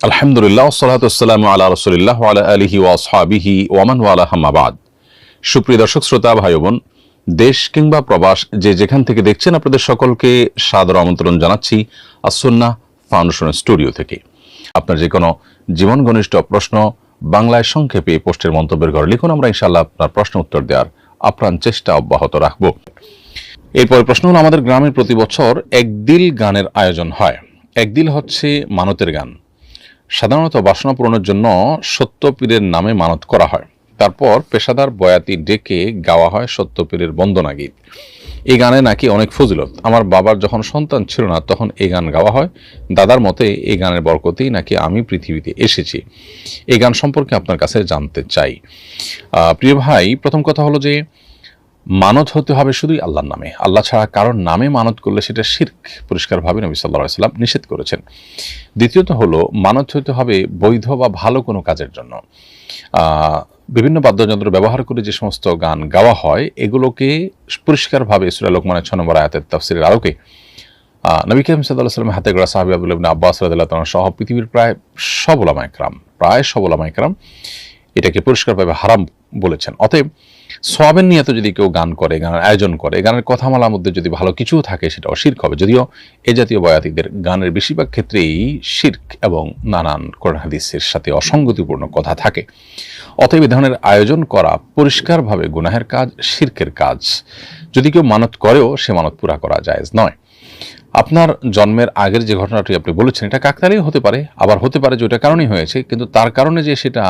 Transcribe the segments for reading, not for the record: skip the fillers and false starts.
আলহামদুলিল্লাহ ওয়াসসালাতু ওয়াসসালামু আলা রাসূলিল্লাহ ওয়া আলা আলিহি ওয়া আসহাবিহি ওয়া মান ওয়ালা আম্মা বাদ। সুপ্রিয় দর্শক শ্রোতা ভাই বোন, দেশ কিংবা প্রবাস যে যেখান থেকে দেখছেন, আপনাদের সকলকে সাদর আমন্ত্রণ জানাচ্ছি আস-সুন্নাহ ফাউন্ডেশন স্টুডিও থেকে। আপনার যে কোনো জীবন ঘনিষ্ঠ প্রশ্ন বাংলায় সংক্ষেপে পোস্টের মন্তব্যের ঘরে লিখুন, আমরা ইনশাআল্লাহ আপনার প্রশ্ন উত্তর দেওয়ার আপ্রাণ চেষ্টা অব্যাহত রাখব। এরপর প্রশ্ন হলো, আমাদের গ্রামে প্রতি বছর একদিল গানের আয়োজন হয়। একদিল হচ্ছে মানতের গান। সাধারণত বাসনা পূরণের জন্য সত্য পীরের নামে মানত করা হয়, তারপর পেশাদার বয়াতি ডেকে গাওয়া হয় সত্য পীরের বন্দনা গীত। এই গানে নাকি অনেক ফজিলত। আমার বাবার যখন সন্তান ছিল না তখন এই গান গাওয়া হয়। দাদার মতে এই গানের বরকতেই নাকি আমি পৃথিবীতে এসেছি। এই গান সম্পর্কে আপনার কাছে জানতে চাই। প্রিয় ভাই, প্রথম কথা হলো যে মানত হতে হবে শুধুই আল্লাহর নামে। আল্লাহ ছাড়া কারোর নামে মানত করলে সেটা শিরক, পরিষ্কারভাবে নবী সাল্লাল্লাহু আলাইহি ওয়াসাল্লাম নিষেধ করেছেন। দ্বিতীয়ত হলো, মানত হতে হবে বৈধ বা ভালো কোনো কাজের জন্য। বিভিন্ন বাদ্যযন্ত্র ব্যবহার করে যে সমস্ত গান গাওয়া হয়, এগুলোকে পরিষ্কারভাবে সূরা লোকমানের 6 নম্বর আয়াতের তাফসীরের আলোকে নবী করিম সাল্লাল্লাহু আলাইহি ওয়াসাল্লামের হাতে গড়া সাহাবী আব্দুল্লাহ ইবনে আব্বাস রাদিয়াল্লাহু তাআলা সহ পৃথিবীর প্রায় সব উলামায়ে কেরাম এটাকে পরিষ্কারভাবে হারাম বলেছেন। অতএব সওয়াবের নিয়তে যদি কেউ গান করে, গানের আয়োজন করে, গানের কথামালার মধ্যে যদি ভালো কিছুও থাকে সেটাও শিরক হবে। যদিও এ জাতীয় বয়াতিদের গানের বেশিরভাগ ক্ষেত্রেই শিরক এবং নানান কোরআন হাদিসের সাথে অসঙ্গতিপূর্ণ কথা থাকে। অতএব এই ধরনের আয়োজন করা পরিষ্কারভাবে গুনাহের কাজ, শিরকের কাজ। যদি কেউ মানত করেও সে মানত পুরা করা জায়েজ নয়। আপনার জন্মের আগের যে ঘটনাটি আপনি বলেছেন, এটা কাকতালীয় হতে পারে, আবার হতে পারে যে ওটা কারণেই হয়েছে, কিন্তু তার কারণে যে সেটা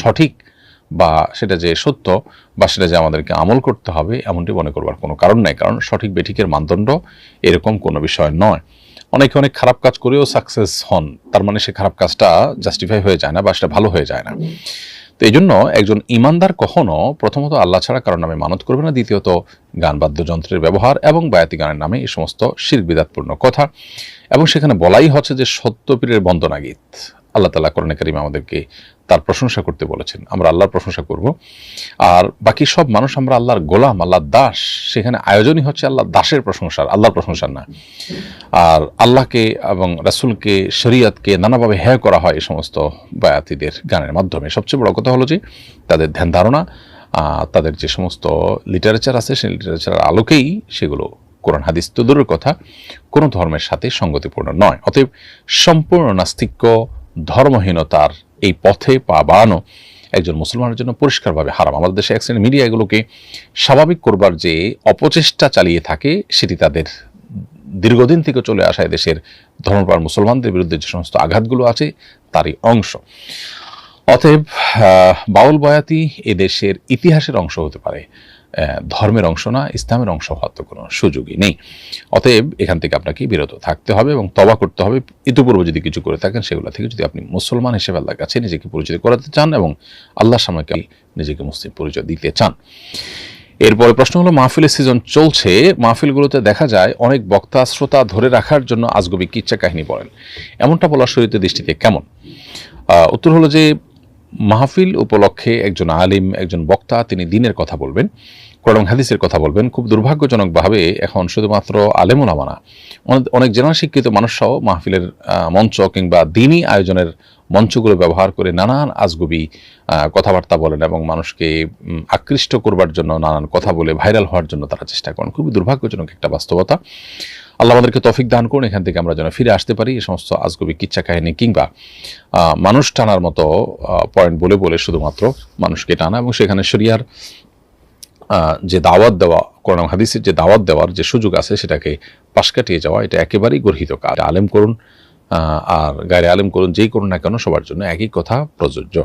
সঠিক বা সেটা যে সত্য বা সেটা যে আমাদেরকে আমল করতে হবে এমনটি মনে করবার কোনো কারণ নাই। কারণ সঠিক বেঠিকের মানদণ্ড এরকম কোনো বিষয় নয়। অনেকে অনেক খারাপ কাজ করেও সাকসেস হন, তার মানে সে খারাপ কাজটা জাস্টিফাই হয়ে যায় না বা সেটা ভালো হয়ে যায় না। তো এই জন্য একজন ইমানদার কখনো প্রথমত আল্লাহ ছাড়া কারোর নামে মানত করবে না। দ্বিতীয়ত গান বাদ্যযন্ত্রের ব্যবহার এবং বায়াতি গানের নামে এই সমস্ত শিরক বিদআতপূর্ণ কথা। এবং সেখানে বলাই হচ্ছে যে সত্য পীরের বন্দনা গীত। আল্লাহ তাআলা কোরআনে কারিমে আমাদেরকে তার প্রশংসা করতে বলেছেন, আমরা আল্লাহর প্রশংসা করব। আর বাকি সব মানুষ আমরা আল্লাহর গোলাম, আল্লাহর দাস। সেখানে আয়োজনই হচ্ছে আল্লাহর দাসের প্রশংসার, আল্লাহর প্রশংসার না। আর আল্লাহকে এবং রাসূলকে, শরীয়তকে নানাভাবে হেয় করা হয় এই সমস্ত বায়াতিদের গানের মাধ্যমে। সবচেয়ে বড় কথা হলো যে তাদের ধ্যান ধারণা, তাদের যে সমস্ত লিটারেচার আছে সেই লিটারেচারের আলোকেই সেগুলো কোরআন হাদিস তো দূরের কথা কোনো ধর্মের সাথে সঙ্গতিপূর্ণ নয়। অতএব সম্পূর্ণ নাস্তিক্য, ধর্মহীনতার এই পথে পা বাড়ানো একজন মুসলমানের জন্য পরিষ্কারভাবে হারাম। আমাদের দেশে এক শ্রেণীর মিডিয়া এগুলোকে স্বাভাবিক করবার যে অপচেষ্টা চালিয়ে থাকে, সেটি তাদের দীর্ঘদিন থেকে চলে আসা দেশের ধর্মপ্রাণ মুসলমানদের বিরুদ্ধে যে সমস্ত আঘাতগুলো আছে তারই অংশ। অতএব বাউল বয়াতি এদেশের ইতিহাসের অংশ হতে পারে, ধর্মের অংশ না, ইসলামের অংশ হওয়ার তো কোনো সুযোগই নেই। অতএব এখান থেকে আপনাকে বিরত থাকতে হবে এবং তওবা করতে হবে। ইতিপূর্বে যদি কিছু করে থাকেন সেগুলো থেকে যদি আপনি মুসলমান হিসেবে আল্লাহর কাছে নিজেকে পরিচয় করাতে চান এবং আল্লাহর সামনে নিজেকে মুসলিম পরিচয় দিতে চান। এরপরে প্রশ্ন হলো, মাহফিলের সিজন চলছে, মাহফিলগুলোতে দেখা যায় অনেক বক্তা শ্রোতা ধরে রাখার জন্য আজগুবি কিচ্ছা কাহিনী বলেন, এমনটা বলার শরীয়তের দৃষ্টিতে কেমন? উত্তর হলো যে মাহফিল উপলক্ষে একজন আলিম, একজন বক্তা তিনি দ্বীনের কথা বলবেন, কোরআন হাদিসের কথা বলবেন। খুব দুর্ভাগ্যজনকভাবে এখন শুধুমাত্র আলেম ওলামা না, অনেক জেনারেল শিক্ষিত মানুষরাও মাহফিলের মঞ্চ কিংবা দ্বীনি আয়োজনের মঞ্চগুলো ব্যবহার করে নানান আজগুবি কথাবার্তা বলেন এবং মানুষকে আকৃষ্ট করবার জন্য নানান কথা বলে ভাইরাল হওয়ার জন্য তারা চেষ্টা করেন। খুবই দুর্ভাগ্যজনক একটা বাস্তবতা। আল্লাহ আমাদেরকে তৌফিক দান করুন, এখান থেকে আমরা যেন ফিরে আসতে পারি। এই সমস্ত আজগুবি কিচ্ছা কাহিনী কিংবা মানুষ টানার মতো পয়েন্ট বলে বলে শুধুমাত্র মানুষকে টানা এবং সেখানে শরিয়ার যে দাওয়াত দেওয়া, কোরআন হাদিসের যে দাওয়াত দেওয়ার যে সুযোগ আছে সেটাকে পাশ কাটিয়ে যাওয়া, এটা একেবারেই গর্হিত কাজ। আলেম করুন আর গায়রে আলেম করুন, যেই করুন না কেন সবার জন্য একই কথা প্রযোজ্য।